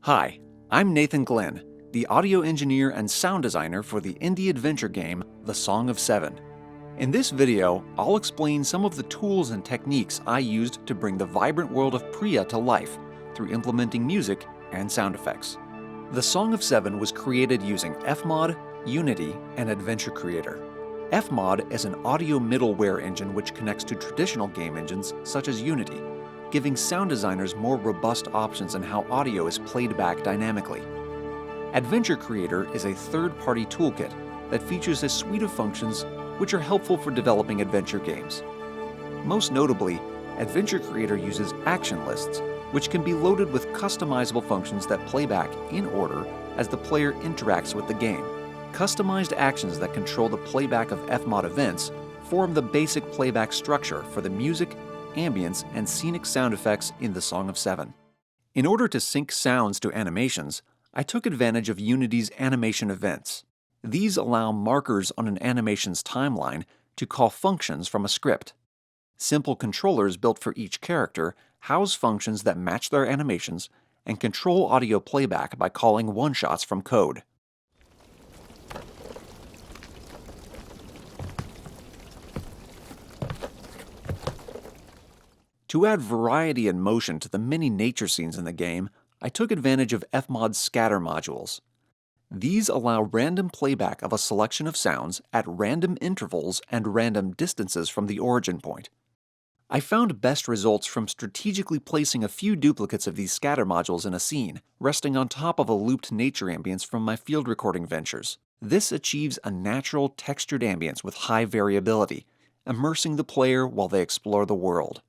Hi, I'm Nathan Glenn, the audio engineer and sound designer for the indie adventure game, The Song of Seven. In this video, I'll explain some of the tools and techniques I used to bring the vibrant world of Priya to life through implementing music and sound effects. The Song of Seven was created using Fmod, Unity, and Adventure Creator. Fmod is an audio middleware engine which connects to traditional game engines such as Unity, giving sound designers more robust options in how audio is played back dynamically. Adventure Creator is a third-party toolkit that features a suite of functions which are helpful for developing adventure games. Most notably, Adventure Creator uses action lists, which can be loaded with customizable functions that play back in order as the player interacts with the game. Customized actions that control the playback of Fmod events form the basic playback structure for the music, ambience, and scenic sound effects in The Song of Seven. In order to sync sounds to animations, I took advantage of Unity's animation events. These allow markers on an animation's timeline to call functions from a script. Simple controllers built for each character house functions that match their animations and control audio playback by calling one-shots from code. To add variety and motion to the many nature scenes in the game, I took advantage of Fmod's scatter modules. These allow random playback of a selection of sounds at random intervals and random distances from the origin point. I found best results from strategically placing a few duplicates of these scatter modules in a scene, resting on top of a looped nature ambience from my field recording ventures. This achieves a natural, textured ambience with high variability, immersing the player while they explore the world.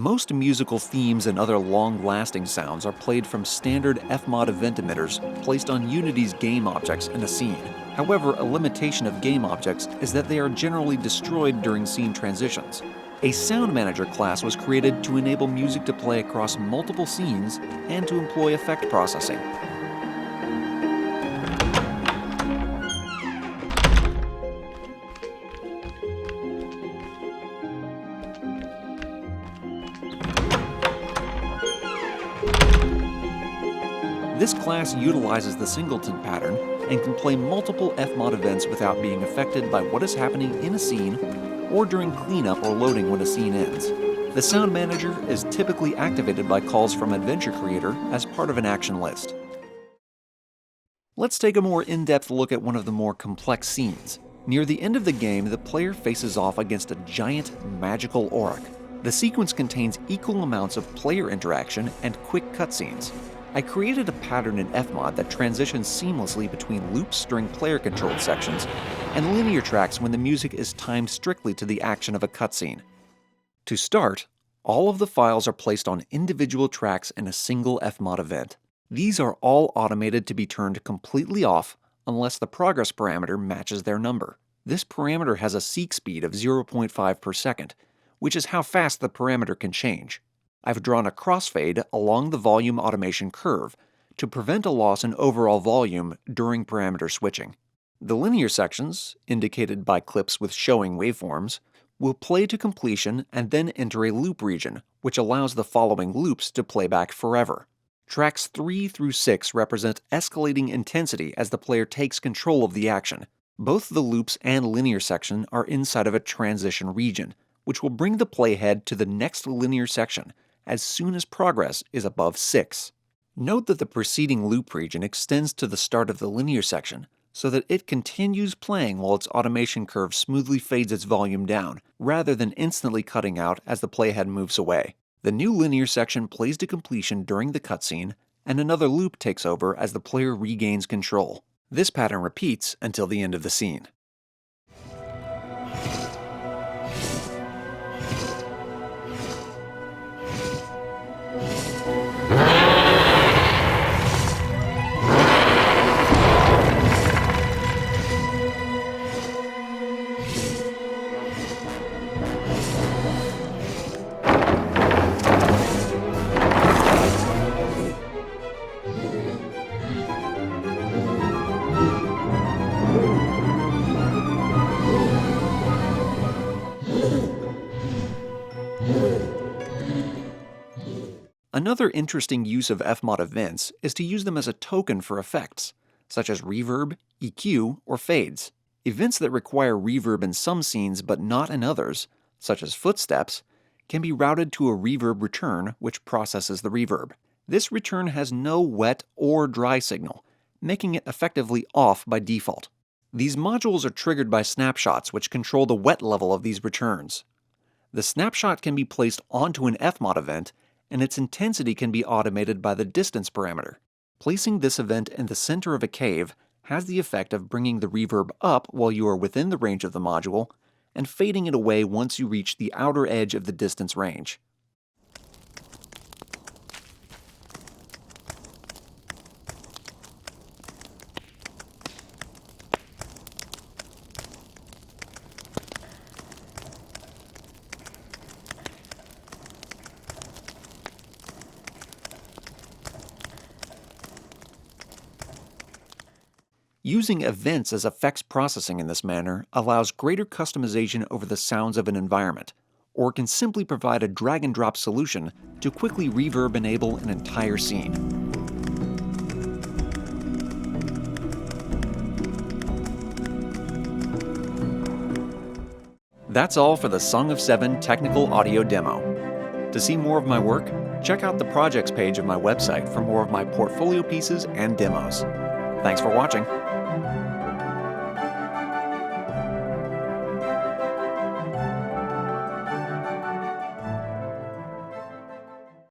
Most musical themes and other long-lasting sounds are played from standard Fmod event emitters placed on Unity's game objects in a scene. However, a limitation of game objects is that they are generally destroyed during scene transitions. A Sound Manager class was created to enable music to play across multiple scenes and to employ effect processing. This class utilizes the singleton pattern and can play multiple Fmod events without being affected by what is happening in a scene or during cleanup or loading when a scene ends. The Sound Manager is typically activated by calls from Adventure Creator as part of an action list. Let's take a more in-depth look at one of the more complex scenes. Near the end of the game, the player faces off against a giant magical orc. The sequence contains equal amounts of player interaction and quick cutscenes. I created a pattern in Fmod that transitions seamlessly between loops during player-controlled sections and linear tracks when the music is timed strictly to the action of a cutscene. To start, all of the files are placed on individual tracks in a single Fmod event. These are all automated to be turned completely off unless the progress parameter matches their number. This parameter has a seek speed of 0.5 per second, which is how fast the parameter can change. I've drawn a crossfade along the volume automation curve to prevent a loss in overall volume during parameter switching. The linear sections, indicated by clips with showing waveforms, will play to completion and then enter a loop region, which allows the following loops to play back forever. Tracks 3 through 6 represent escalating intensity as the player takes control of the action. Both the loops and linear section are inside of a transition region, which will bring the playhead to the next linear section as soon as progress is above 6. Note that the preceding loop region extends to the start of the linear section so that it continues playing while its automation curve smoothly fades its volume down, rather than instantly cutting out as the playhead moves away. The new linear section plays to completion during the cutscene, and another loop takes over as the player regains control. This pattern repeats until the end of the scene. Another interesting use of FMOD events is to use them as a token for effects, such as reverb, EQ, or fades. Events that require reverb in some scenes but not in others, such as footsteps, can be routed to a reverb return which processes the reverb. This return has no wet or dry signal, making it effectively off by default. These modules are triggered by snapshots which control the wet level of these returns. The snapshot can be placed onto an FMOD event, and its intensity can be automated by the distance parameter. Placing this event in the center of a cave has the effect of bringing the reverb up while you are within the range of the module, and fading it away once you reach the outer edge of the distance range. Using events as effects processing in this manner allows greater customization over the sounds of an environment, or can simply provide a drag-and-drop solution to quickly reverb-enable an entire scene. That's all for the Song of Seven technical audio demo. To see more of my work, check out the projects page of my website for more of my portfolio pieces and demos. Thanks for watching.